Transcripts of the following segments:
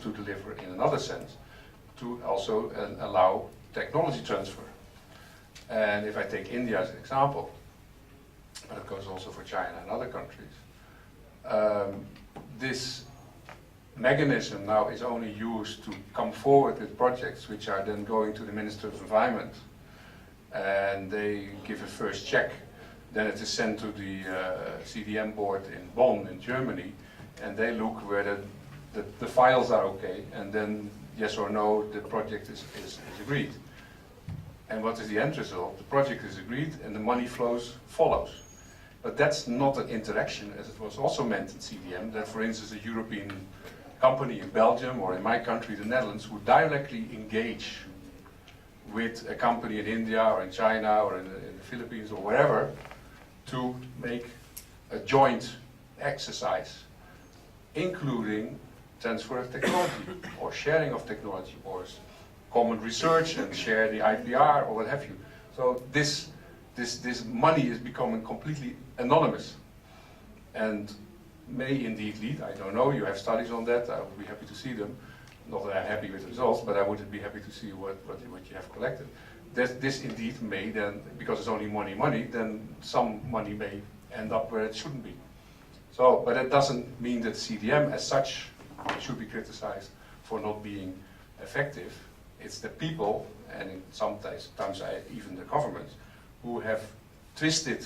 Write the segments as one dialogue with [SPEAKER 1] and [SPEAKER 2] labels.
[SPEAKER 1] to deliver in another sense, to also allow technology transfer. And if I take India as an example, but it goes also for China and other countries, this mechanism now is only used to come forward with projects which are then going to the Minister of Environment, and they give a first check. Then it is sent to the CDM board in Bonn in Germany, and they look whether the files are okay, and then yes or no, the project is agreed. And what is the end result? The project is agreed and the money follows. But that's not an interaction, as it was also meant in CDM, that for instance a European company in Belgium or in my country, the Netherlands, would directly engage with a company in India or in China or in the Philippines or wherever to make a joint exercise, including transfer of technology or sharing of technology or common research and share the IPR or what have you. So this money is becoming completely anonymous and may indeed lead, I don't know, you have studies on that, I would be happy to see them. Not that I'm happy with the results, but I would be happy to see what you have collected. This indeed may then, because it's only money, then some money may end up where it shouldn't be. So, but it doesn't mean that CDM as such should be criticized for not being effective. It's the people, and sometimes even the governments, who have twisted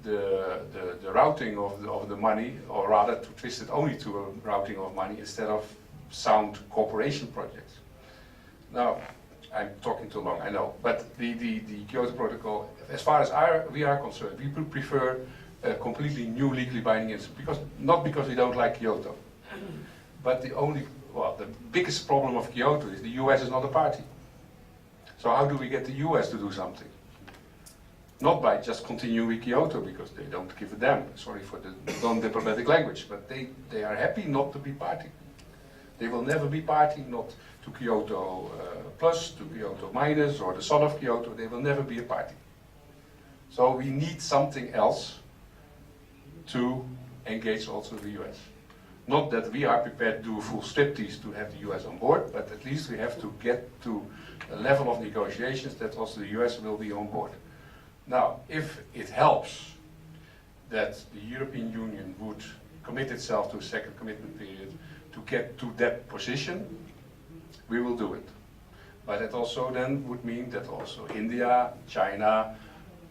[SPEAKER 1] the routing of the money, or rather to twist it only to a routing of money instead of sound cooperation projects. Now, I'm talking too long, I know, but the Kyoto Protocol, as far as we are concerned, we would prefer a completely new legally binding instrument, not because we don't like Kyoto, but the biggest problem of Kyoto is the US is not a party. So how do we get the US to do something? Not by just continuing with Kyoto, because they don't give a damn, sorry for the non-diplomatic language, but they are happy not to be party. They will never be party, not to Kyoto plus, to Kyoto minus, or the son of Kyoto. They will never be a party. So we need something else to engage also the US. Not that we are prepared to do a full striptease to have the US on board, but at least we have to get to a level of negotiations that also the US will be on board. Now, if it helps that the European Union would commit itself to a second commitment period to get to that position, we will do it. But it also then would mean that also India, China,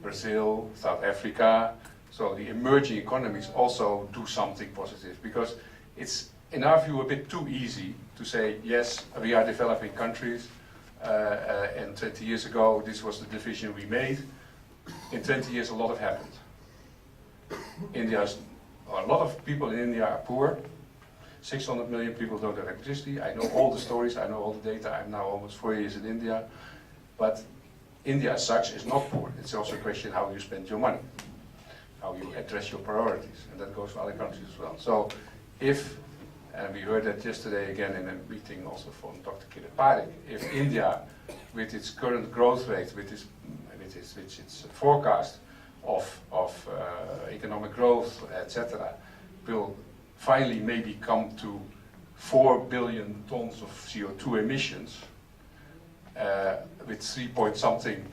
[SPEAKER 1] Brazil, South Africa, so the emerging economies also do something positive, because it's, in our view, a bit too easy to say, yes, we are developing countries, and 20 years ago this was the division we made. In 20 years a lot has happened. A lot of people in India are poor. 600 million people don't have electricity. I know all the stories, I know all the data. I'm now almost 4 years in India. But India as such is not poor. It's also a question how you spend your money, how you address your priorities. And that goes for other countries as well. So if, and we heard that yesterday again in a meeting also from Dr. Kiran, if India, with its current growth rate, with its forecast of economic growth, etc., will finally maybe come to 4 billion tons of CO2 emissions with 3 point something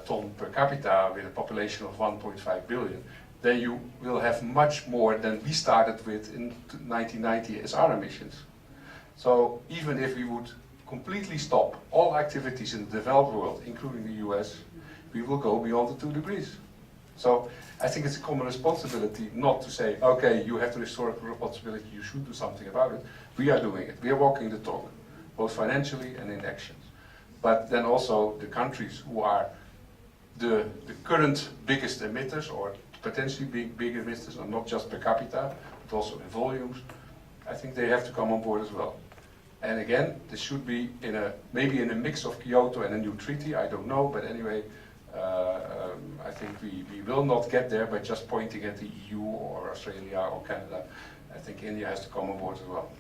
[SPEAKER 1] ton per capita with a population of 1.5 billion, then you will have much more than we started with in 1990 as our emissions. So even if we would completely stop all activities in the developed world, including the US, we will go beyond the 2 degrees. So I think it's a common responsibility not to say, okay, you have the historical responsibility, you should do something about it. We are doing it. We are walking the talk, both financially and in actions. But then also the countries who are the current biggest emitters, or potentially big emitters, and not just per capita, but also in volumes, I think they have to come on board as well. And again, this should be maybe in a mix of Kyoto and a new treaty, I don't know, but anyway, I think we will not get there by just pointing at the EU or Australia or Canada. I think India has to come on board as well.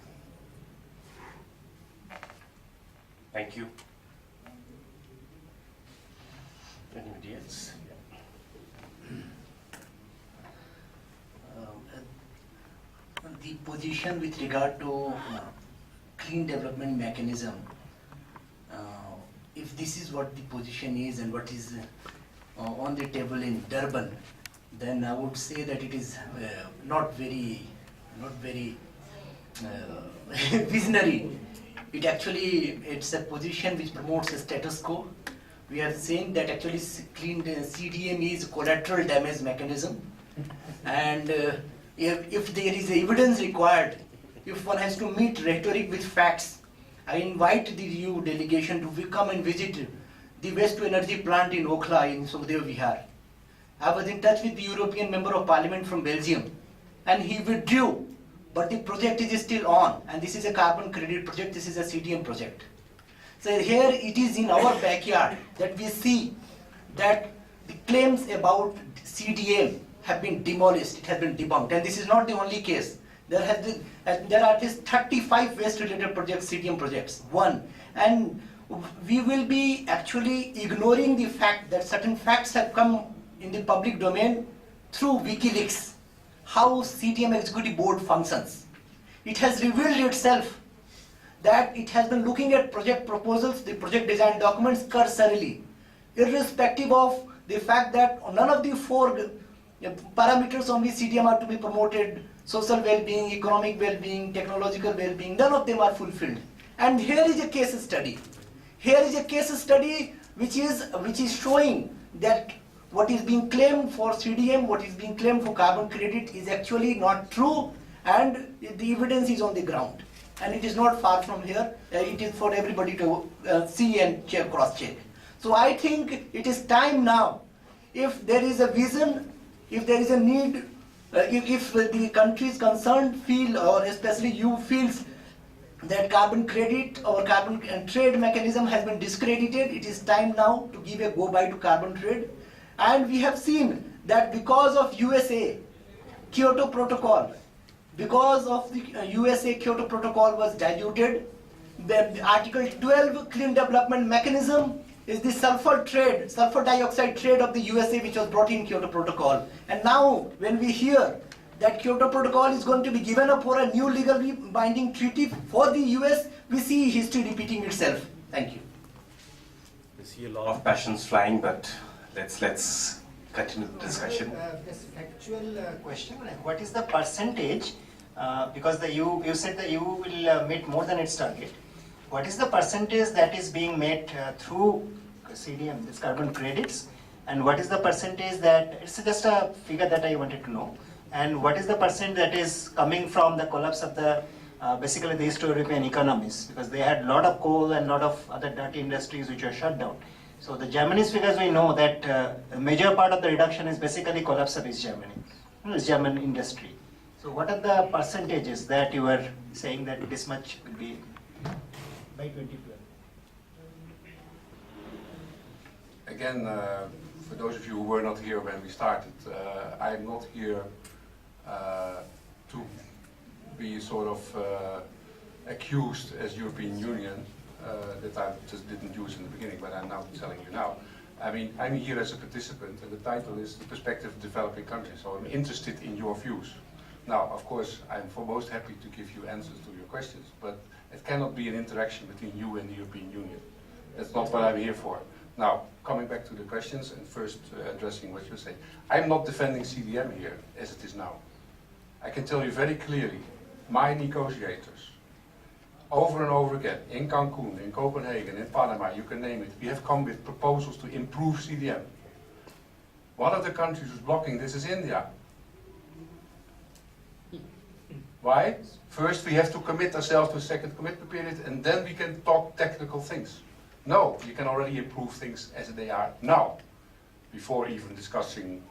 [SPEAKER 2] Thank you. Anybody else?
[SPEAKER 3] The position with regard to clean development mechanism, if this is what the position is and what is on the table in Durban, then I would say that it is not very visionary. It's a position which promotes a status quo. We are saying that actually clean CDM is collateral damage mechanism, and if there is evidence required, if one has to meet rhetoric with facts, I invite the EU delegation to come and visit the waste to energy plant in Okhla in Sukhdev Vihar. I was in touch with the European Member of Parliament from Belgium, and he withdrew, but the project is still on, and this is a carbon credit project, this is a CDM project. So here it is in our backyard that we see that the claims about CDM have been demolished, it has been debunked, and this is not the only case. There are at least 35 waste-related projects, CDM projects, and we will be actually ignoring the fact that certain facts have come in the public domain through WikiLeaks, how CDM Executive Board functions. It has revealed itself that it has been looking at project proposals, the project design documents cursorily, irrespective of the fact that none of the 4 parameters on which CDM are to be promoted, social well-being, economic well-being, technological well-being, none of them are fulfilled. And here is a case study. Here is a case study which is showing that what is being claimed for CDM, what is being claimed for carbon credit is actually not true, and the evidence is on the ground. And it is not far from here. It is for everybody to see and check, cross-check. So I think it is time now, if there is a vision, if there is a need, if the countries concerned feel, or especially you feels, that carbon credit or carbon trade mechanism has been discredited, it is time now to give a go-by to carbon trade. And we have seen that because of USA Kyoto Protocol, because of the USA Kyoto Protocol was diluted, the Article 12 Clean Development Mechanism is the sulfur dioxide trade of the USA, which was brought in Kyoto Protocol. And now when we hear that Kyoto Protocol is going to be given up for a new legally binding treaty for the US, we see history repeating itself. Thank you.
[SPEAKER 2] I see a lot of passions flying, but let's continue the discussion.
[SPEAKER 4] This factual question, what is the percentage, because you said the EU will meet more than its target, what is the percentage that is being made through CDM, this carbon credits, and what is the percentage that, it's just a figure that I wanted to know, and what is the percent that is coming from the collapse of the basically the East European economies, because they had a lot of coal and a lot of other dirty industries which were shut down. So the Germany's figures, we know that a major part of the reduction is basically collapse of East Germany, German industry. So what are the percentages that you were saying that this much will be by 2012?
[SPEAKER 1] Again, for those of you who were not here when we started, I am not here to be sort of accused as European Union that I just didn't use in the beginning, but I'm now telling you now. I mean, I'm here as a participant, and the title is The Perspective of Developing Countries, so I'm interested in your views. Now, of course, I'm foremost happy to give you answers to your questions, but it cannot be an interaction between you and the European Union. That's not what I'm here for. Now, coming back to the questions and first addressing what you say. I'm not defending CDM here as it is now. I can tell you very clearly, my negotiators, over and over again, in Cancun, in Copenhagen, in Panama, you can name it, we have come with proposals to improve CDM. One of the countries who's blocking this is India. Why? First we have to commit ourselves to a second commitment period and then we can talk technical things. No, you can already improve things as they are now, before even discussing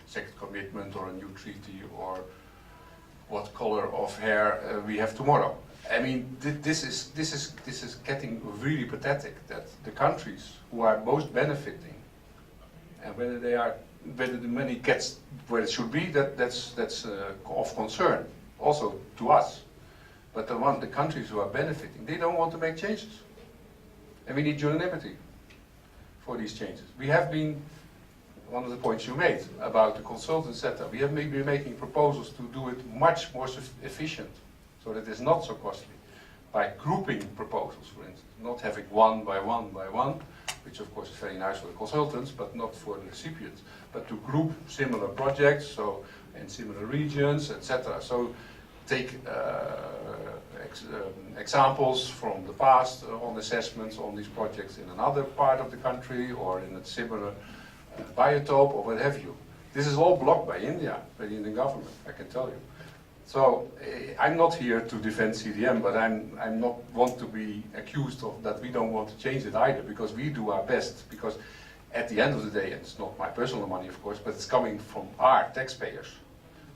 [SPEAKER 1] second commitment or a new treaty or what color of hair we have tomorrow. I mean, this is getting really pathetic that the countries who are most benefiting, and whether the money gets where it should be, that's of concern also to us. But the countries who are benefiting, they don't want to make changes, and we need unanimity for these changes. We have been, one of the points you made about the consultant setup, we have been making proposals to do it much more efficient, so that it's not so costly. by grouping proposals, for instance, not having one by one by one, which of course is very nice for the consultants, but not for the recipients, but to group similar projects, so in similar regions, etc. So take examples from the past on assessments on these projects in another part of the country or in a similar biotope or what have you. This is all blocked by India, by the Indian government, I can tell you. So I'm not here to defend CDM, but I'm not want to be accused of that we don't want to change it either, because we do our best. Because at the end of the day, and it's not my personal money, of course, but it's coming from our taxpayers.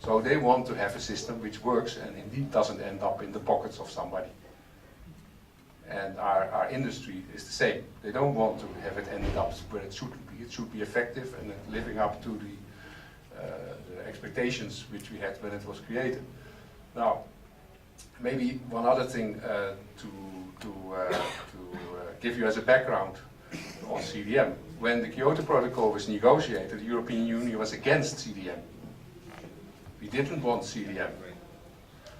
[SPEAKER 1] So they want to have a system which works and indeed doesn't end up in the pockets of somebody. And our industry is the same. They don't want to have it ended up where it shouldn't be. It should be effective and living up to the expectations which we had when it was created. Now, maybe one other thing to give you as a background on CDM. When the Kyoto Protocol was negotiated, the European Union was against CDM. We didn't want CDM.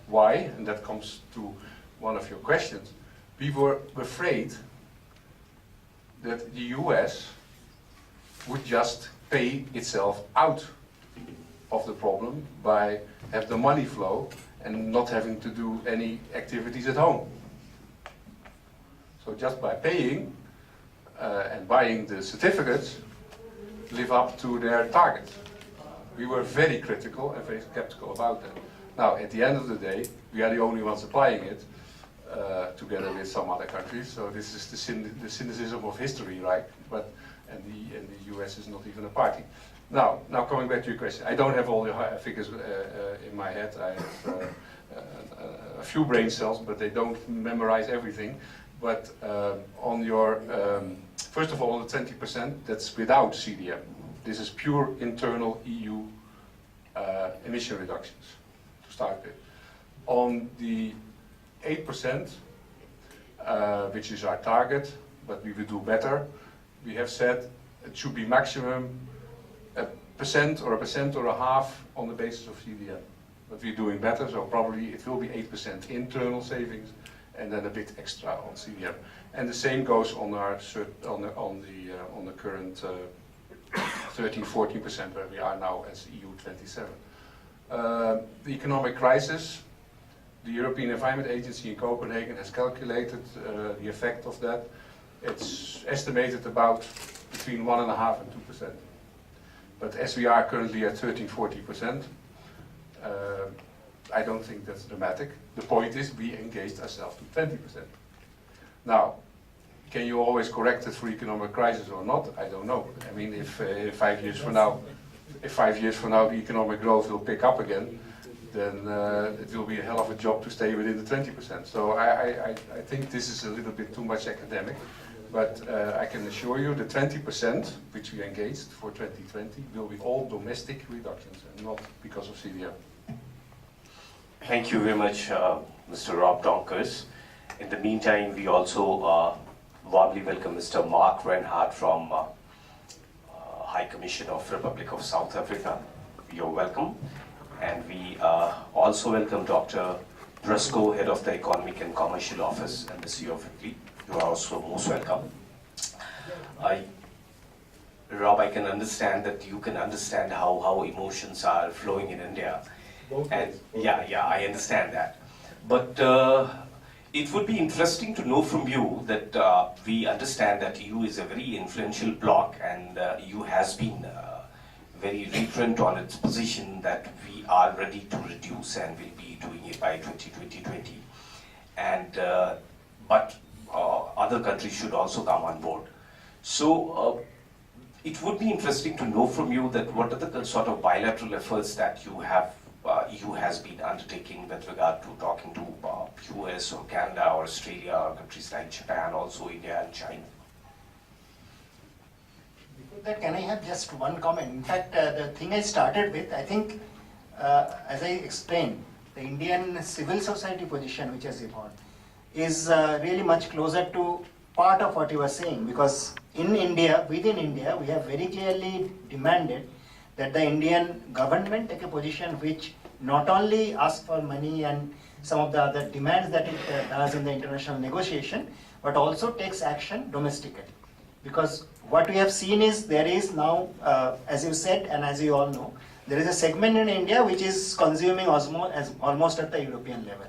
[SPEAKER 1] Why? And that comes to one of your questions. We were afraid that the US would just pay itself out of the problem by have the money flow and not having to do any activities at home. So just by paying and buying the certificates, live up to their targets. We were very critical and very skeptical about that. Now, at the end of the day, we are the only ones applying it, together with some other countries. So this is the cynicism of history, right? And the US is not even a party. Now coming back to your question, I don't have all the figures in my head. I have a few brain cells, but they don't memorize everything. But on your, first of all, the 20%, that's without CDM. This is pure internal EU emission reductions, to start with. On the 8%, which is our target, but we will do better, we have said it should be maximum a percent or a half on the basis of CDM. But we're doing better, so probably it will be 8% internal savings and then a bit extra on CDM. And the same goes on our on the current 13-14% where we are now as EU 27. The economic crisis, the European Environment Agency in Copenhagen has calculated the effect of that. It's estimated about between 1.5% and 2%. But as we are currently at 13-14%, I don't think that's dramatic. The point is we engaged ourselves to 20%. Now, can you always correct it for economic crisis or not? I don't know. I mean, if 5 years from now, the economic growth will pick up again, then it will be a hell of a job to stay within the 20%. So I think this is a little bit too much academic, but I can assure you the 20% which we engaged for 2020 will be all domestic reductions and not because of CDM.
[SPEAKER 2] Thank you very much, Mr. Rob Donkers. In the meantime, we also warmly welcome Mr. Mark Reinhardt from High Commission of Republic of South Africa. You're welcome. And we also welcome Dr. Briscoe, Head of the Economic and Commercial Office, Embassy of Italy. You are also most welcome. Rob, I can understand that you can understand how emotions are flowing in India. And yeah, I understand that. But it would be interesting to know from you that we understand that EU is a very influential bloc, and EU has been very referent on its position that we are ready to reduce and will be doing it by 2020. And but other countries should also come on board. So it would be interesting to know from you that what are the sort of bilateral efforts that you have EU has been undertaking with regard to talking to US or Canada or Australia or countries like Japan, also India and China.
[SPEAKER 4] Before that, can I have just one comment? In fact, the thing I started with, I think, as I explained, the Indian civil society position which has evolved is really much closer to part of what you were saying, because in India, within India, we have very clearly demanded that the Indian government take a position which not only asks for money and some of the other demands that it does in the international negotiation, but also takes action domestically. Because what we have seen is there is now, as you said and as you all know, there is a segment in India which is consuming almost at the European level.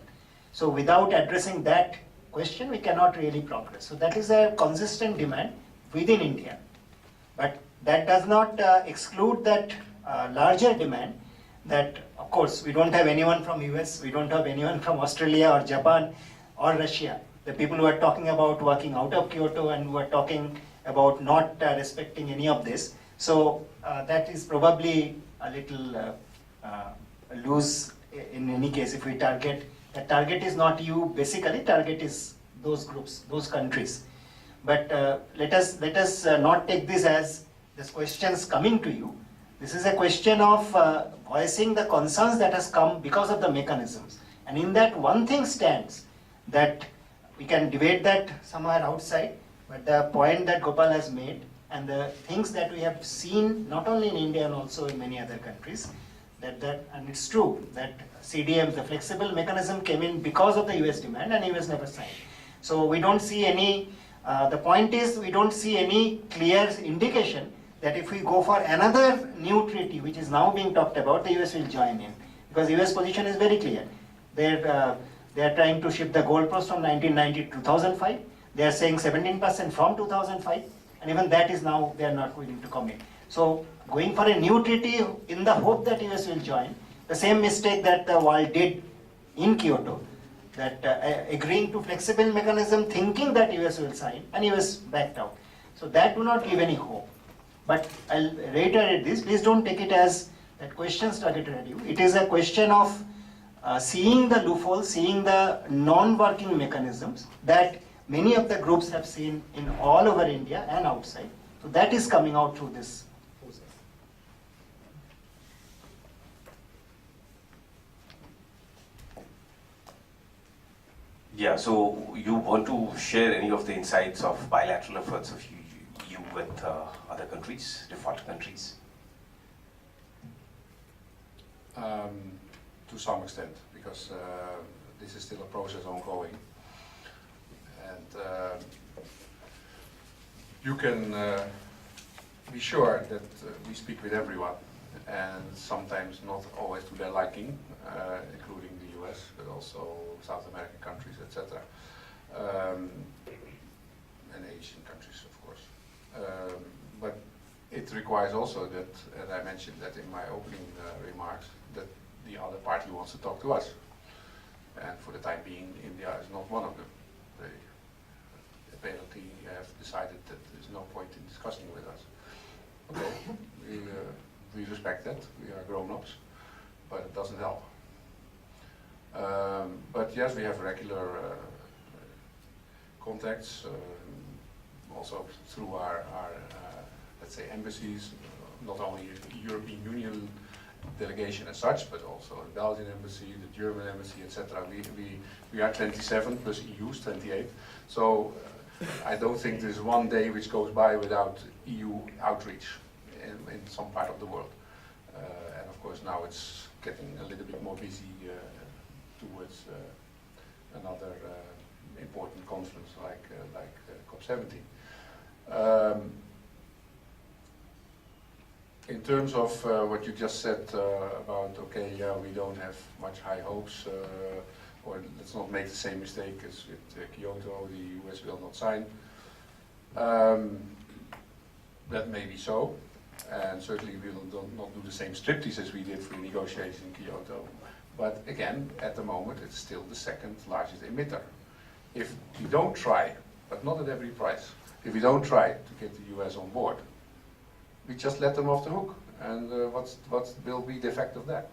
[SPEAKER 4] So without addressing that question, we cannot really progress. So that is a consistent demand within India. But that does not exclude that larger demand that, of course, we don't have anyone from US, we don't have anyone from Australia or Japan or Russia. The people who are talking about working out of Kyoto and who are talking about not respecting any of this. So that is probably a little loose in any case if we target. The target is not you, basically, target is those groups, those countries. But let us not take this as this questions coming to you. This is a question of voicing the concerns that has come because of the mechanisms. And in that, one thing stands, that we can debate that somewhere outside, but the point that Gopal has made and the things that we have seen not only in India and also in many other countries, and it's true that CDM, the flexible mechanism, came in because of the US demand and US never signed. So we don't see any, the point is we don't see any clear indication that if we go for another new treaty, which is now being talked about, the US will join in. Because US position is very clear. They are trying to shift the goalpost from 1990 to 2005. They are saying 17% from 2005, and even that is now they are not willing to commit. So going for a new treaty in the hope that US will join, the same mistake that the world did in Kyoto, that agreeing to flexible mechanism, thinking that US will sign, and US backed out. So that do not give any hope. But I'll reiterate this, please don't take it as that questions targeted at you. It is a question of seeing the loopholes, seeing the non-working mechanisms that many of the groups have seen in all over India and outside. So that is coming out through this process.
[SPEAKER 2] Yeah, so you want to share any of the insights of bilateral efforts of you with other countries, default countries?
[SPEAKER 1] To some extent, because this is still a process ongoing. And you can be sure that we speak with everyone, and sometimes not always to their liking, including the US, but also South American countries, etc. And Asian countries, of course. But it requires also that, and I mentioned that in my opening remarks, that the other party wants to talk to us. And for the time being, India is not one of them. They apparently have decided that there's no point in discussing with us. Okay, we respect that, we are grown-ups, but it doesn't help. But yes, we have regular contacts, also through our let's say, embassies, not only the European Union delegation as such, but also the Belgian embassy, the German embassy, etc. We are 27 plus EU's 28. So I don't think there's one day which goes by without EU outreach in some part of the world. And of course now it's getting a little bit more busy towards another important conference like COP17. In terms of what you just said about, okay, yeah, we don't have much high hopes, or let's not make the same mistake as with Kyoto, the US will not sign. That may be so, and certainly we will not do the same striptease as we did for the negotiations in Kyoto. But again, at the moment, it's still the second largest emitter. If we don't try, but not at every price, if we don't try to get the US on board, we just let them off the hook. And what will be the effect of that?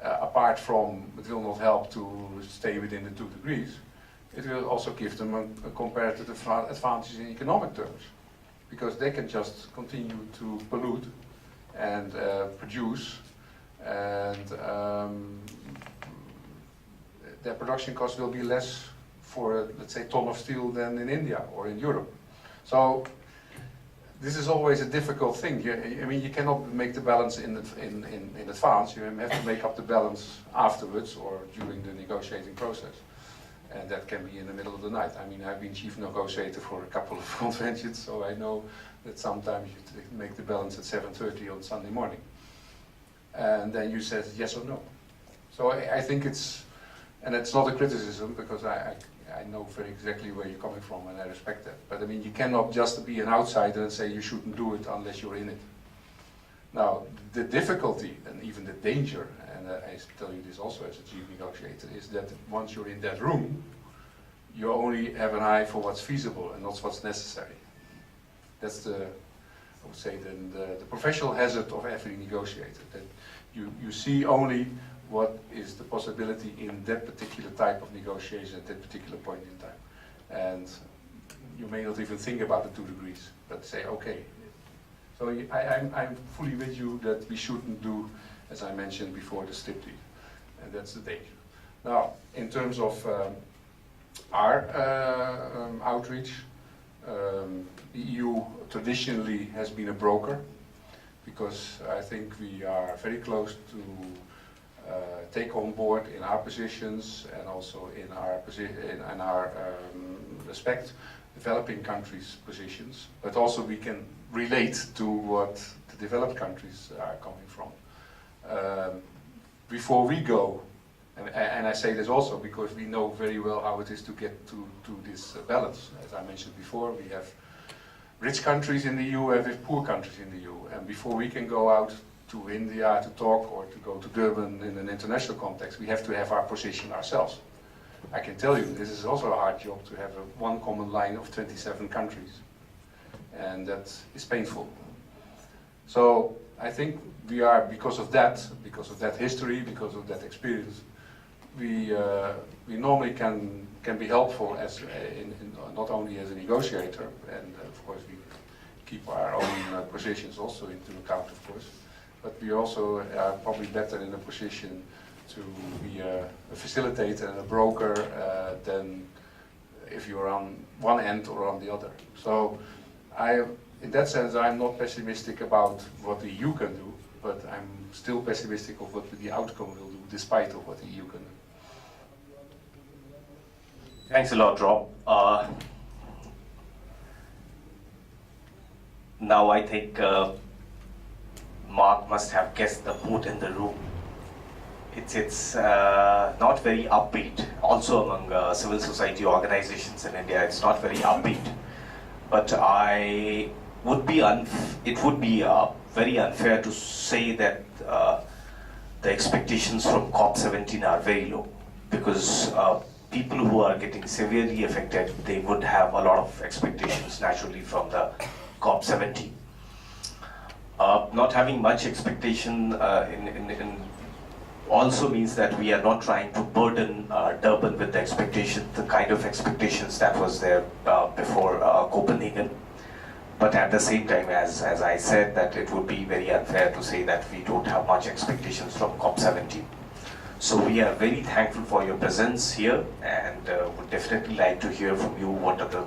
[SPEAKER 1] Apart from it will not help to stay within the 2 degrees, it will also give them a comparative advantage in economic terms. Because they can just continue to pollute and produce, and their production costs will be less for, let's say, ton of steel than in India or in Europe. So this is always a difficult thing. I mean, you cannot make the balance in advance. You have to make up the balance afterwards or during the negotiating process. And that can be in the middle of the night. I mean, I've been chief negotiator for a couple of conventions, so I know that sometimes you make the balance at 7:30 on Sunday morning. And then you said yes or no. So I think it's not a criticism, because I know very exactly where you're coming from, and I respect that. But I mean, you cannot just be an outsider and say you shouldn't do it unless you're in it. Now, the difficulty and even the danger, and I tell you this also as a chief negotiator, is that once you're in that room, you only have an eye for what's feasible and not what's necessary. That's I would say, the professional hazard of every negotiator, that you see only what is the possibility in that particular type of negotiation at that particular point in time. And you may not even think about the 2 degrees, but say, okay. So I'm fully with you that we shouldn't do, as I mentioned before, the striptease. And that's the danger. Now, in terms of our outreach, the EU traditionally has been a broker, because I think we are very close to take on board in our positions and also in our respect developing countries' positions, but also we can relate to what the developed countries are coming from. Before we go, and I say this also because we know very well how it is to get to this balance. As I mentioned before, we have rich countries in the EU and we have poor countries in the EU, and before we can go out to India to talk or to go to Durban in an international context, we have to have our position ourselves. I can tell you, this is also a hard job to have one common line of 27 countries, and that is painful. So I think we are, because of that history, because of that experience, we normally can be helpful as not only as a negotiator, and of course we keep our own positions also into account, of course, but we also are probably better in a position to be a facilitator and a broker than if you're on one end or on the other. So in that sense, I'm not pessimistic about what the EU can do, but I'm still pessimistic of what the outcome will do, despite of what the EU can do.
[SPEAKER 2] Thanks a lot, Rob. Now I think Mark must have guessed the mood in the room. It's not very upbeat. Also among civil society organizations in India, it's not very upbeat. But it would be very unfair to say that the expectations from COP17 are very low, because people who are getting severely affected, they would have a lot of expectations naturally from the COP17. Not having much expectation also means that we are not trying to burden Durban with the kind of expectations that was there before Copenhagen. But at the same time, as I said, that it would be very unfair to say that we don't have much expectations from COP17. So we are very thankful for your presence here, and would definitely like to hear from you what are the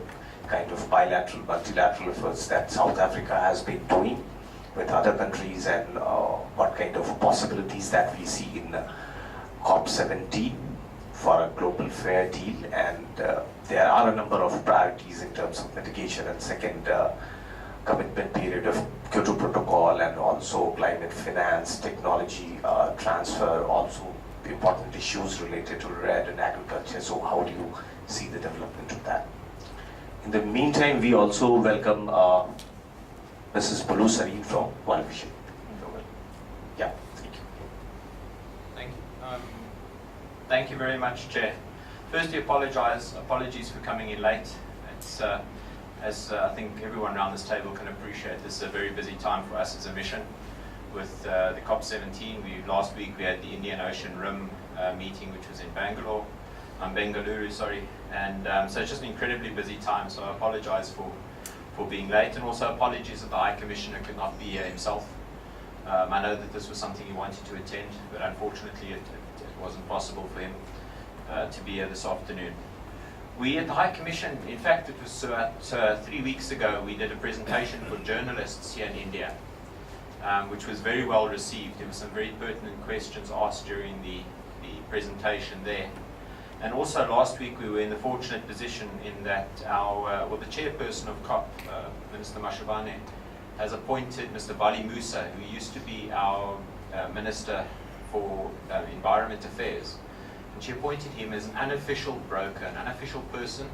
[SPEAKER 2] kind of bilateral, multilateral efforts that South Africa has been doing with other countries, and what kind of possibilities that we see in COP17 for a global fair deal. And there are a number of priorities in terms of mitigation and second commitment period of Kyoto Protocol, and also climate finance, technology transfer, also important issues related to RED and agriculture. So how do you see the development of that? In the meantime, we also welcome Mrs. Bolu Sareen from One Vision. Yeah, thank you.
[SPEAKER 5] Thank you. Thank you very much, Chair. Firstly, apologies for coming in late. It's as I think everyone around this table can appreciate, this is a very busy time for us as a mission. With the COP17, last week we had the Indian Ocean Rim meeting, which was in Bengaluru, and so it's just an incredibly busy time. So I apologize for being late, and also apologies that the High Commissioner could not be here himself. I know that this was something he wanted to attend, but unfortunately it wasn't possible for him to be here this afternoon. We at the High Commission, in fact, it was about 3 weeks ago, we did a presentation for journalists here in India, which was very well received. There were some very pertinent questions asked during the presentation there. And also last week we were in the fortunate position in that the chairperson of COP, Minister Mashabane, has appointed Mr. Bali Musa, who used to be our Minister for Environment Affairs. And she appointed him as an unofficial broker, an unofficial person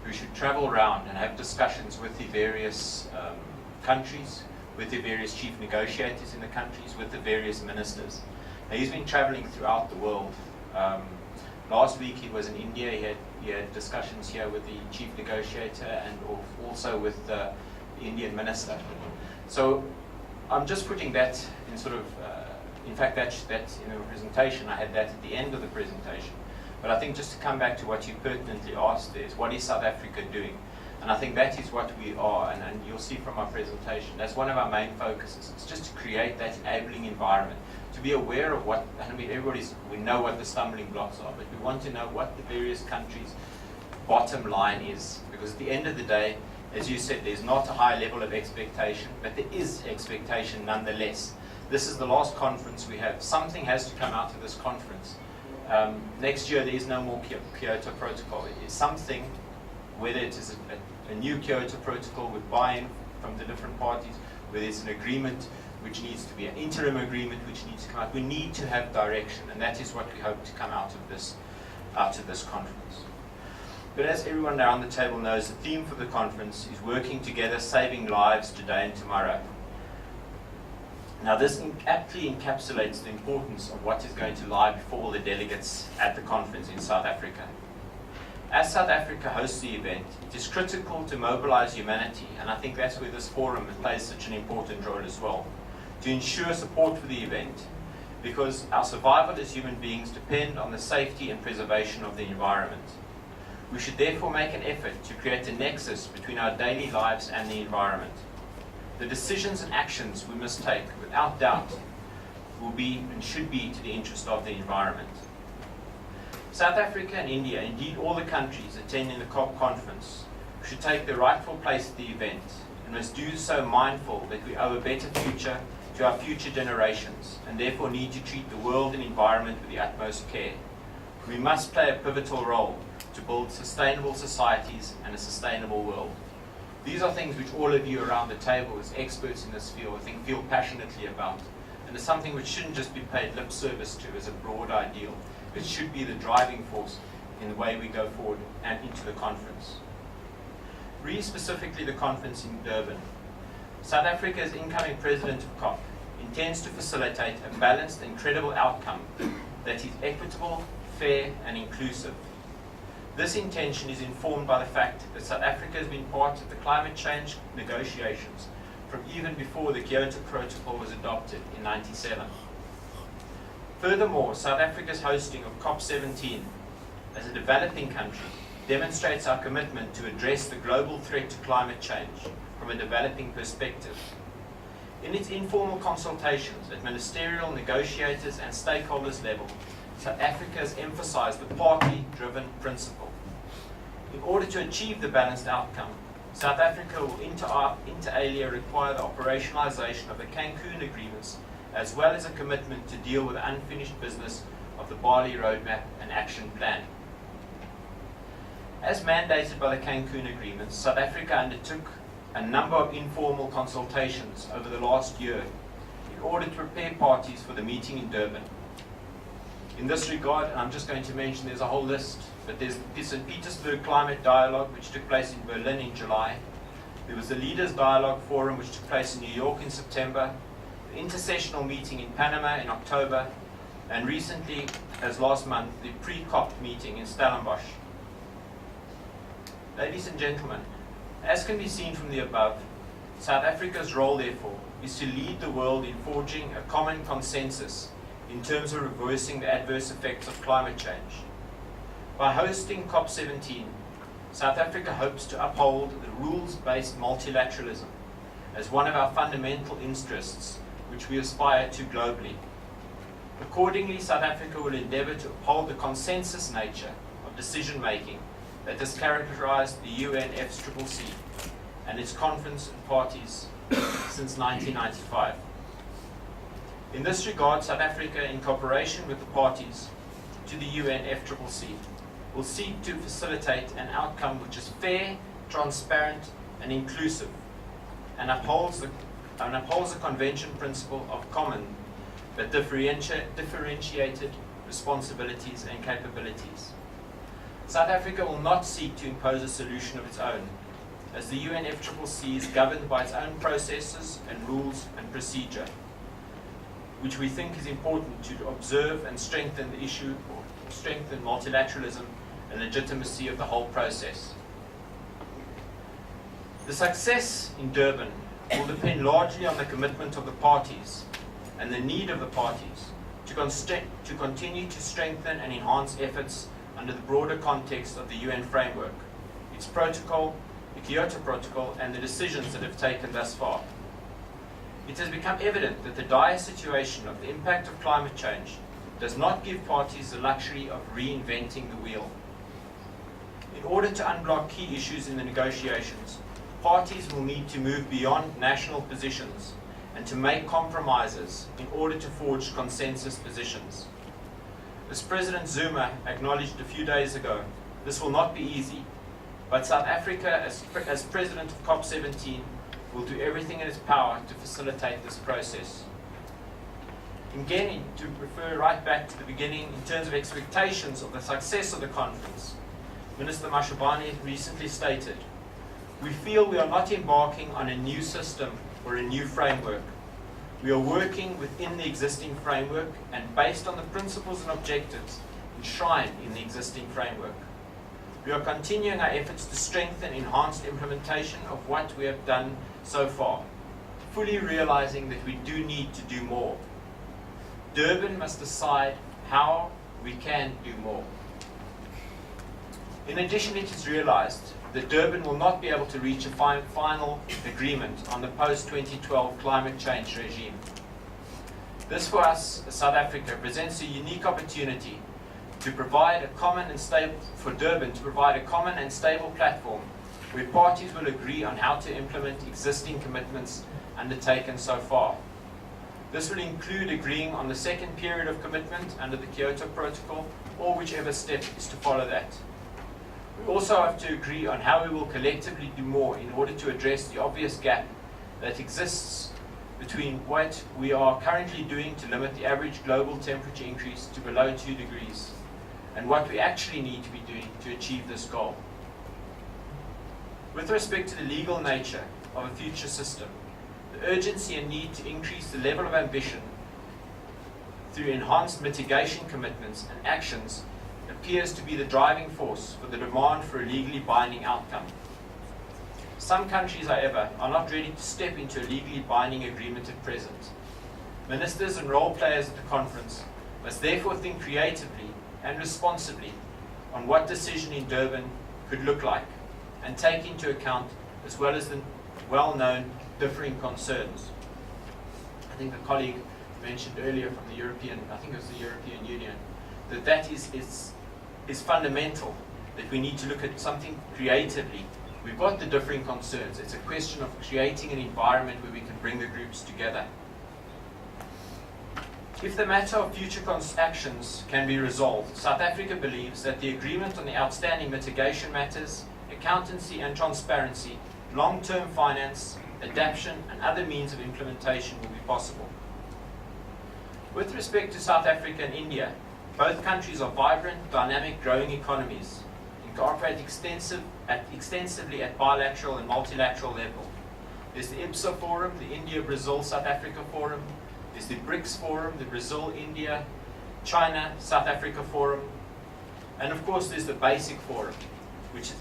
[SPEAKER 5] who should travel around and have discussions with the various countries, with the various chief negotiators in the countries, with the various ministers. Now, he's been traveling throughout the world. Last week he was in India. He had discussions here with the chief negotiator and also with the Indian minister. So I'm just putting that in sort of, in fact that's in the presentation. I had that at the end of the presentation. But I think just to come back to what you pertinently asked is, what is South Africa doing? And I think that is what we are, and you'll see from our presentation, that's one of our main focuses. It's just to create that enabling environment, to be aware of what, I mean, we know what the stumbling blocks are, but we want to know what the various countries' bottom line is. Because at the end of the day, as you said, there's not a high level of expectation, but there is expectation nonetheless. This is the last conference we have. Something has to come out of this conference. Next year there is no more Kyoto Protocol. It is something, whether it is a new Kyoto Protocol with buy-in from the different parties, whether it's an agreement which needs to be an interim agreement which needs to come out. We need to have direction, and that is what we hope to come out of this conference. But as everyone around the table knows, the theme for the conference is working together, saving lives today and tomorrow. Now this aptly encapsulates the importance of what is going to lie before all the delegates at the conference in South Africa. As South Africa hosts the event, it is critical to mobilize humanity, and I think that's where this forum plays such an important role as well, to ensure support for the event, because our survival as human beings depend on the safety and preservation of the environment. We should therefore make an effort to create a nexus between our daily lives and the environment. The decisions and actions we must take, without doubt, will be and should be to the interest of the environment. South Africa and India, indeed all the countries attending the COP conference, should take their rightful place at the event and must do so mindful that we owe a better future to our future generations and therefore need to treat the world and environment with the utmost care. We must play a pivotal role to build sustainable societies and a sustainable world. These are things which all of you around the table as experts in this field, I think, feel passionately about. And it's something which shouldn't just be paid lip service to as a broad ideal. It should be the driving force in the way we go forward and into the conference. Specifically the conference in Durban. South Africa's incoming president of COP intends to facilitate a balanced and credible outcome that is equitable, fair and inclusive. This intention is informed by the fact that South Africa has been part of the climate change negotiations from even before the Kyoto Protocol was adopted in 1997. Furthermore, South Africa's hosting of COP17 as a developing country demonstrates our commitment to address the global threat to climate change from a developing perspective. In its informal consultations at ministerial, negotiators and stakeholders level, South Africa has emphasized the party-driven principle. In order to achieve the balanced outcome, South Africa will inter alia require the operationalization of the Cancun agreements, as well as a commitment to deal with the unfinished business of the Bali Roadmap and Action Plan. As mandated by the Cancun agreements, South Africa undertook a number of informal consultations over the last year in order to prepare parties for the meeting in Durban. In this regard, and I'm just going to mention there's a whole list, but there's the St. Petersburg Climate Dialogue, which took place in Berlin in July. There was the Leaders Dialogue Forum, which took place in New York in September, the Intersessional meeting in Panama in October, and recently, as last month, the pre-COP meeting in Stellenbosch. Ladies and gentlemen, as can be seen from the above, South Africa's role, therefore, is to lead the world in forging a common consensus in terms of reversing the adverse effects of climate change. By hosting COP17, South Africa hopes to uphold the rules-based multilateralism as one of our fundamental interests which we aspire to globally. Accordingly, South Africa will endeavour to uphold the consensus nature of decision-making that has characterized the UNFCCC and its conference and parties since 1995. In this regard, South Africa, in cooperation with the parties to the UNFCCC, will seek to facilitate an outcome which is fair, transparent, and inclusive, and upholds the Convention principle of common but differentiated responsibilities and capabilities. South Africa will not seek to impose a solution of its own, as the UNFCCC is governed by its own processes and rules and procedure, which we think is important to observe and strengthen multilateralism and legitimacy of the whole process. The success in Durban will depend largely on the commitment of the parties and the need of the parties to continue to strengthen and enhance efforts under the broader context of the UN framework, its protocol, the Kyoto Protocol, and the decisions that have taken thus far. It has become evident that the dire situation of the impact of climate change does not give parties the luxury of reinventing the wheel. In order to unblock key issues in the negotiations, parties will need to move beyond national positions and to make compromises in order to forge consensus positions. As President Zuma acknowledged a few days ago, this will not be easy, but South Africa, as President of COP17, will do everything in its power to facilitate this process. Again, to refer right back to the beginning, in terms of expectations of the success of the conference, Minister Mashabane recently stated, "We feel we are not embarking on a new system or a new framework. We are working within the existing framework and based on the principles and objectives enshrined in the existing framework. We are continuing our efforts to strengthen enhanced implementation of what we have done so far, fully realizing that we do need to do more. Durban must decide how we can do more." In addition, it is realized that Durban will not be able to reach a final agreement on the post-2012 climate change regime. This, for us, as South Africa, presents a unique opportunity to provide a common and stable, for Durban to provide a common and stable platform where parties will agree on how to implement existing commitments undertaken so far. This will include agreeing on the second period of commitment under the Kyoto Protocol, or whichever step is to follow that. We also have to agree on how we will collectively do more in order to address the obvious gap that exists between what we are currently doing to limit the average global temperature increase to below 2 degrees and what we actually need to be doing to achieve this goal. With respect to the legal nature of a future system, the urgency and need to increase the level of ambition through enhanced mitigation commitments and actions appears to be the driving force for the demand for a legally binding outcome. Some countries, however, are not ready to step into a legally binding agreement at present. Ministers and role players at the conference must therefore think creatively and responsibly on what decision in Durban could look like and take into account, as well as the well-known differing concerns. I think the colleague mentioned earlier from the European Union, that is fundamental, that we need to look at something creatively. We've got the differing concerns. It's a question of creating an environment where we can bring the groups together. If the matter of future actions can be resolved, South Africa believes that the agreement on the outstanding mitigation matters, accountancy and transparency, long-term finance, adaptation and other means of implementation will be possible. With respect to South Africa and India, both countries are vibrant, dynamic, growing economies and cooperate extensively at bilateral and multilateral level. There's the IBSA Forum, the India-Brazil-South Africa Forum. There's the BRICS Forum, the Brazil-India, China-South Africa Forum. And of course there's the BASIC Forum, which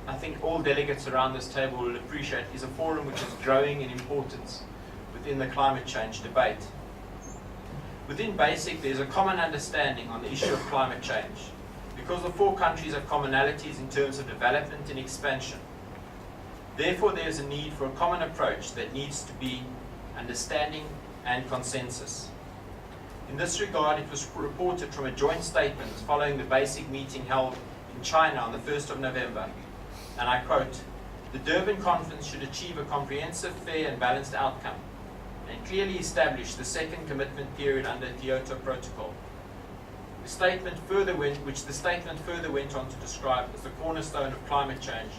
[SPEAKER 5] I think all delegates around this table will appreciate is a forum which is growing in importance within the climate change debate. Within BASIC, there's a common understanding on the issue of climate change, because the four countries have commonalities in terms of development and expansion. Therefore, there is a need for a common approach that needs to be understanding and consensus. In this regard, it was reported from a joint statement following the BASIC meeting held in China on the 1st of November, and I quote, "The Durban Conference should achieve a comprehensive, fair and balanced outcome and clearly establish the second commitment period under the Kyoto Protocol." The statement further went on to describe as the cornerstone of climate change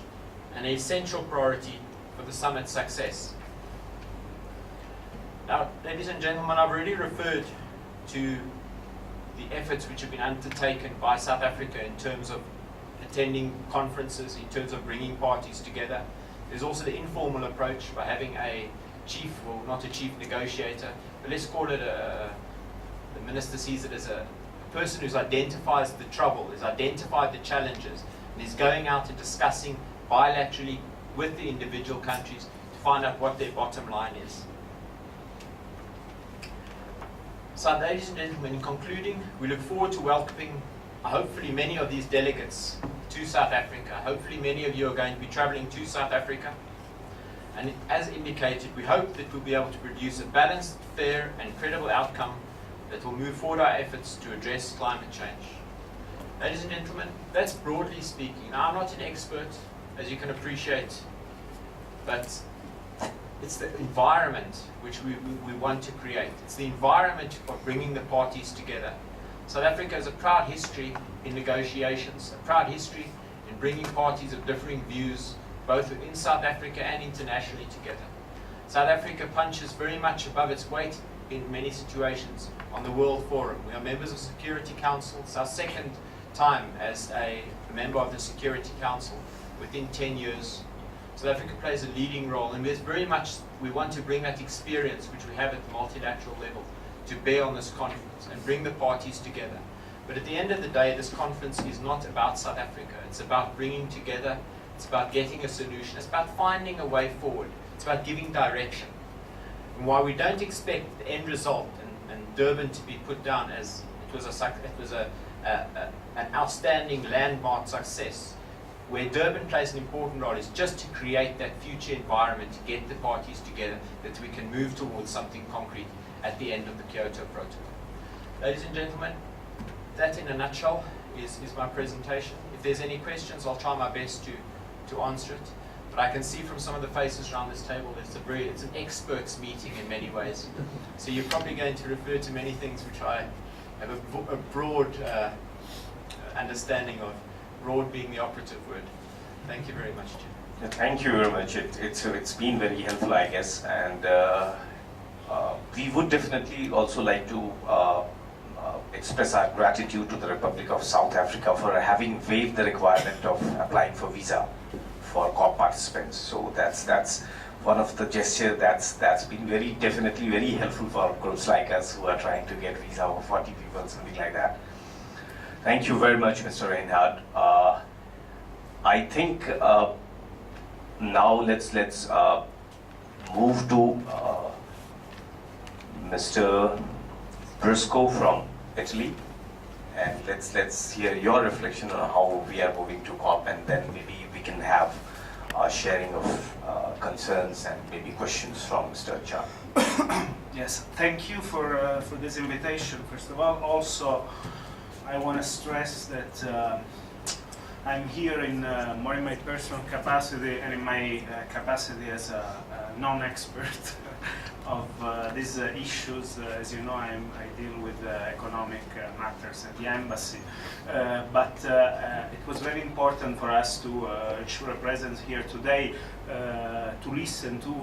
[SPEAKER 5] and an essential priority for the summit's success. Now, ladies and gentlemen, I've already referred to the efforts which have been undertaken by South Africa in terms of attending conferences, in terms of bringing parties together. There's also the informal approach by having a chief, well, not a chief negotiator, but let's call it the minister sees it as a person who's identifies the trouble, has identified the challenges, and is going out and discussing bilaterally with the individual countries to find out what their bottom line is. So, ladies and gentlemen, in concluding, we look forward to welcoming hopefully many of these delegates to South Africa. Hopefully many of you are going to be traveling to South Africa. And as indicated, we hope that we'll be able to produce a balanced, fair and credible outcome that will move forward our efforts to address climate change. Ladies and gentlemen, that's broadly speaking. Now, I'm not an expert, as you can appreciate, but it's the environment which we want to create. It's the environment of bringing the parties together. South Africa has a proud history in negotiations, a proud history in bringing parties of differing views, both within South Africa and internationally together. South Africa punches very much above its weight in many situations on the World Forum. We are members of Security Council. It's our second time as a member of the Security Council within 10 years. South Africa plays a leading role, and we want to bring that experience which we have at the multilateral level to bear on this conference and bring the parties together. But at the end of the day, this conference is not about South Africa. It's about bringing together, it's about getting a solution, it's about finding a way forward, it's about giving direction. And while we don't expect the end result and Durban to be put down as it was an outstanding landmark success, where Durban plays an important role is just to create that future environment to get the parties together, that we can move towards something concrete at the end of the Kyoto Protocol. Ladies and gentlemen, that in a nutshell is my presentation. If there's any questions, I'll try my best to answer it. But I can see from some of the faces around this table, it's an experts meeting in many ways. So you're probably going to refer to many things which I have a broad understanding of, broad being the operative word. Thank you very much, Jim.
[SPEAKER 2] Thank you very much. It's been very helpful, I guess, and we would definitely also like to express our gratitude to the Republic of South Africa for having waived the requirement of applying for visa for COP participants. So that's one of the gestures that's been definitely very helpful for groups like us who are trying to get visa for 40 people, something like that. Thank you very much, Mr. Reinhardt. I think now let's move to Mr. Briscoe from Italy, and let's hear your reflection on how we are moving to COP, and then maybe we can have a sharing of concerns and maybe questions from Mr. Chan.
[SPEAKER 6] Yes, thank you for this invitation. First of all, also I want to stress that I'm here more in my personal capacity and in my capacity as a non-expert of these issues. As you know, I deal with economic matters at the embassy. But it was very important for us to ensure a presence here today to listen to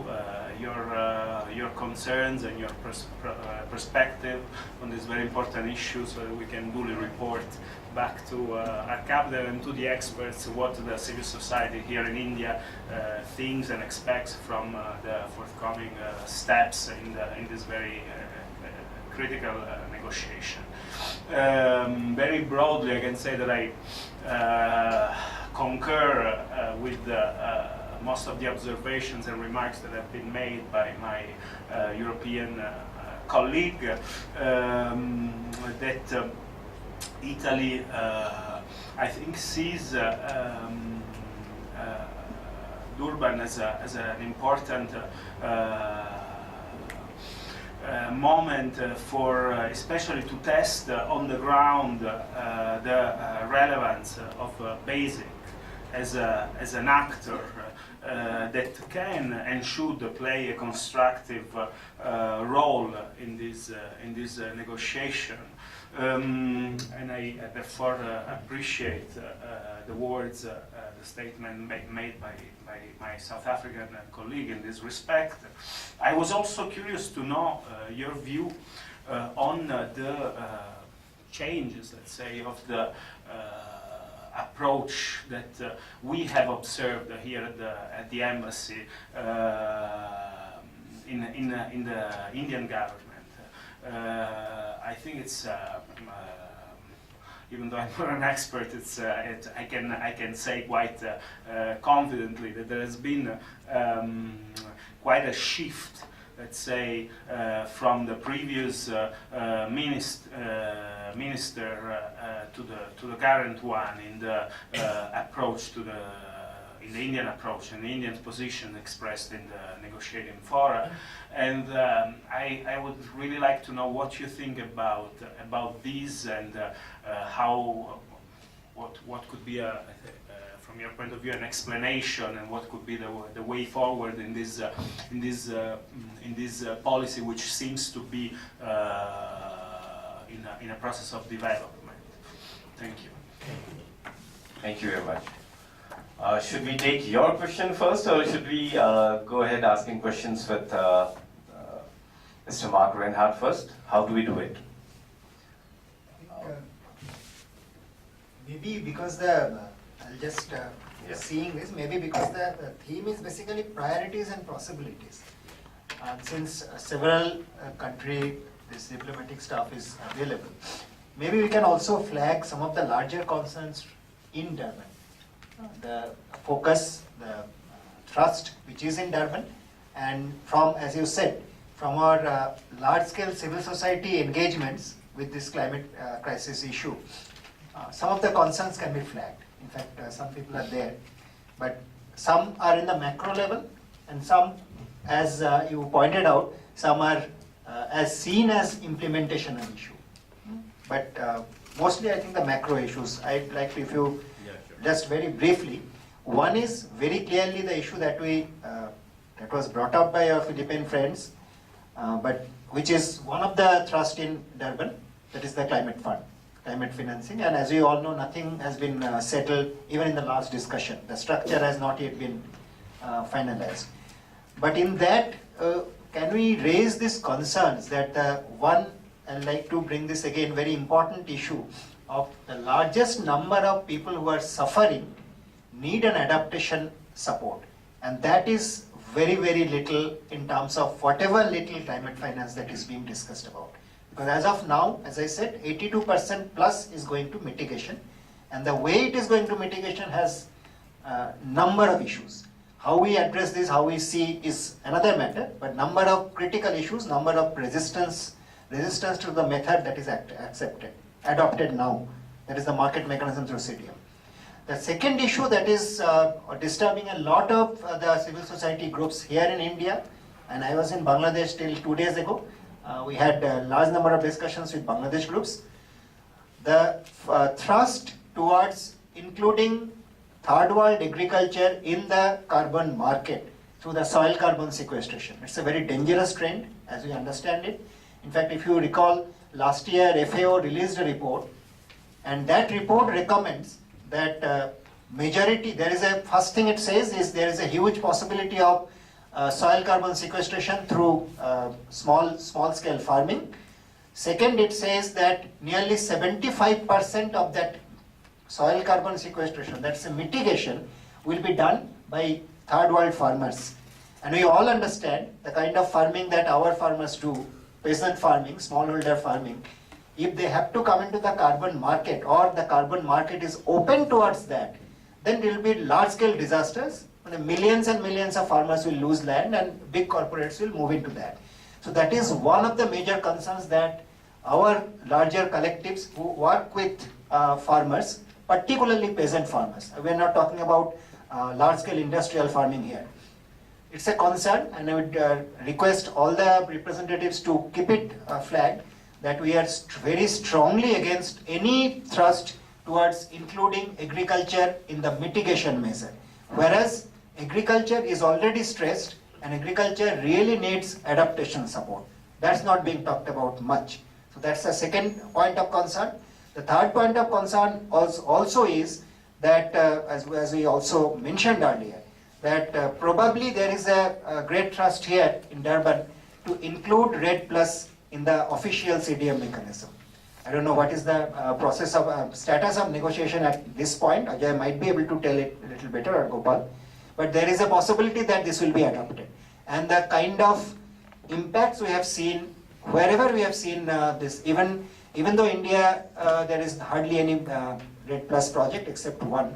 [SPEAKER 6] your concerns and your perspective on this very important issue, so that we can duly report back to our capital and to the experts what the civil society here in India thinks and expects from the forthcoming steps in this very critical negotiation. Very broadly, I can say that I concur with most of the observations and remarks that have been made by my European colleague, that Italy, I think, sees Durban as an important moment for especially to test on the ground the relevance of BASIC as an actor that can and should play a constructive role in this negotiation. And I therefore appreciate the words, the statement made by my South African colleague in this respect. I was also curious to know your view on the changes, let's say, of the approach that we have observed here at the embassy in the Indian government. I think it's even though I'm not an expert, I can say quite confidently that there has been quite a shift, let's say, from the previous minister to the current one in the approach to the Indian approach and the Indian position expressed in the negotiating fora. And I would really like to know what you think about these and what could be from your point of view an explanation, and what could be the way forward in this policy, which seems to be in a process of development. Thank you.
[SPEAKER 2] Thank you very much. Should we take your question first, or should we go ahead asking questions with Mr. Mark Reinhardt first? How do we do it?
[SPEAKER 4] Maybe because I'll just seeing this, maybe because the theme is basically priorities and possibilities. Since several country, this diplomatic staff is available, maybe we can also flag some of the larger concerns in Durban. The focus, the thrust which is in Durban, and from, as you said, from our large-scale civil society engagements with this climate crisis issue, some of the concerns can be flagged. In fact, some people are there, but some are in the macro level, and some, as you pointed out, some are as seen as implementation an issue. But mostly I think the macro issues. I'd like to, if you just very briefly, one is very clearly the issue that that was brought up by our Philippine friends, but which is one of the thrust in Durban, that is the climate fund, climate financing. And as we all know, nothing has been settled even in the last discussion. The structure has not yet been finalized. But in that, can we raise these concerns that one, I'd like to bring this again, very important issue of the largest number of people who are suffering need an adaptation support. And that is very, very little in terms of whatever little climate finance that is being discussed about. Because as of now, as I said, 82% plus is going to mitigation. And the way it is going to mitigation has a number of issues. How we address this, how we see is another matter, but number of critical issues, number of resistance to the method that is adopted now, that is the market mechanism through CDM. The second issue that is disturbing a lot of the civil society groups here in India, and I was in Bangladesh till 2 days ago, we had a large number of discussions with Bangladesh groups. The thrust towards including third world agriculture in the carbon market through the soil carbon sequestration. It's a very dangerous trend as we understand it. In fact, if you recall, last year FAO released a report, and that report recommends that first thing it says is there is a huge possibility of soil carbon sequestration through small scale farming. Second, it says that nearly 75% of that soil carbon sequestration, that's a mitigation, will be done by third world farmers. And we all understand the kind of farming that our farmers do, peasant farming, smallholder farming. If they have to come into the carbon market, or the carbon market is open towards that, then there will be large-scale disasters. Millions and millions of farmers will lose land, and big corporates will move into that. So that is one of the major concerns that our larger collectives who work with farmers, particularly peasant farmers. We are not talking about large-scale industrial farming here. it's a concern, and I would request all the representatives to keep it flagged that we are very strongly against any thrust towards including agriculture in the mitigation measure. Whereas agriculture is already stressed and agriculture really needs adaptation support. That's not being talked about much. So that's the second point of concern. The third point of concern also is that, as we also mentioned earlier, that probably there is a great trust here in Durban to include RED Plus in the official CDM mechanism. I don't know what is the process of status of negotiation at this point. Ajay might be able to tell it a little better, or Gopal, but there is a possibility that this will be adopted. And the kind of impacts we have seen, wherever we have seen this, even though India, there is hardly any RED Plus project except one,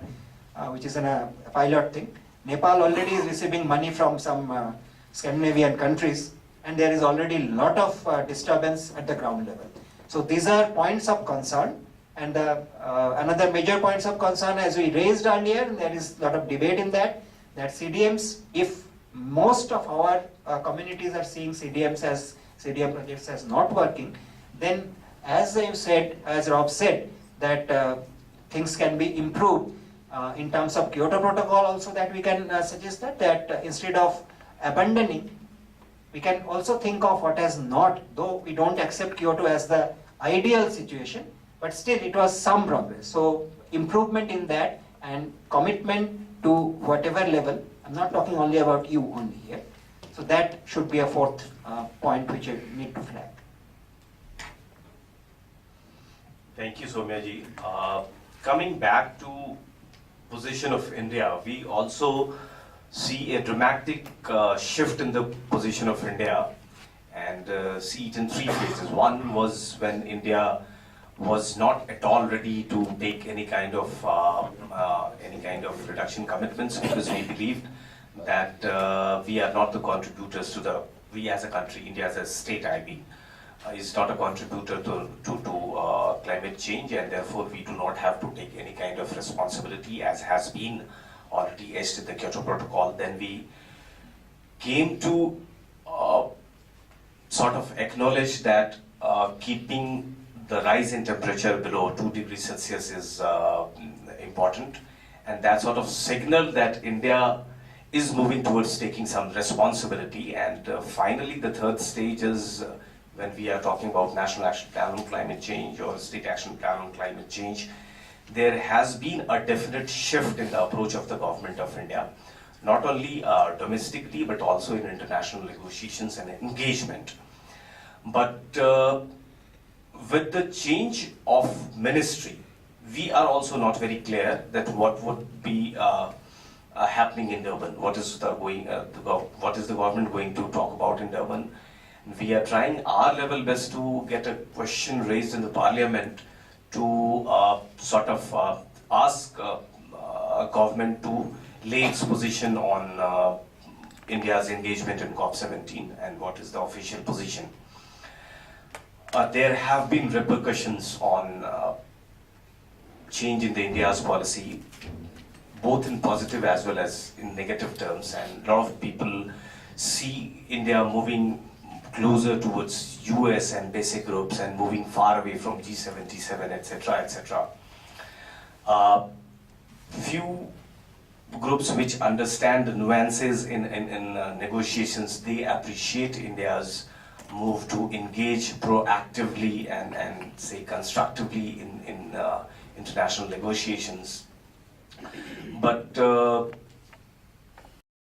[SPEAKER 4] which is a pilot thing. Nepal already is receiving money from some Scandinavian countries, and there is already a lot of disturbance at the ground level. So these are points of concern, and another major points of concern, as we raised earlier, and there is a lot of debate in that CDMs, if most of our communities are seeing CDM projects as not working, then as you said, as Rob said, that things can be improved in terms of Kyoto Protocol also, that we can suggest that instead of abandoning, we can also think of what has not, though we don't accept Kyoto as the ideal situation, but still it was some progress. So improvement in that and commitment to whatever level, I'm not talking only about you only here, so that should be a fourth point which you need to flag.
[SPEAKER 2] Thank you, Soumya-ji. Coming back to position of India, we also see a dramatic shift in the position of India, and see it in three phases. One was when India was not at all ready to take any kind of reduction commitments, because we believed that we are not the contributors to the, we as a country, India as a state, I mean, is not a contributor to climate change, and therefore we do not have to take any kind of responsibility, as has been already etched in the Kyoto Protocol. Then we came to sort of acknowledge that keeping the rise in temperature below 2 degrees Celsius is important, and that sort of signal that India is moving towards taking some responsibility. And finally, the third stage is when we are talking about National Action Plan on Climate Change or State Action Plan on Climate Change, there has been a definite shift in the approach of the government of India, not only domestically but also in international negotiations and engagement. But with the change of ministry, we are also not very clear that what would be happening in Durban. What is the government going to talk about in Durban? We are trying our level best to get a question raised in the parliament to sort of ask government to lay its position on India's engagement in COP17 and what is the official position. There have been repercussions on change in the India's policy, both in positive as well as in negative terms, and a lot of people see India moving closer towards US and basic groups and moving far away from G77, etc., etc. Few groups which understand the nuances in negotiations, they appreciate India's move to engage proactively and say constructively in international negotiations. But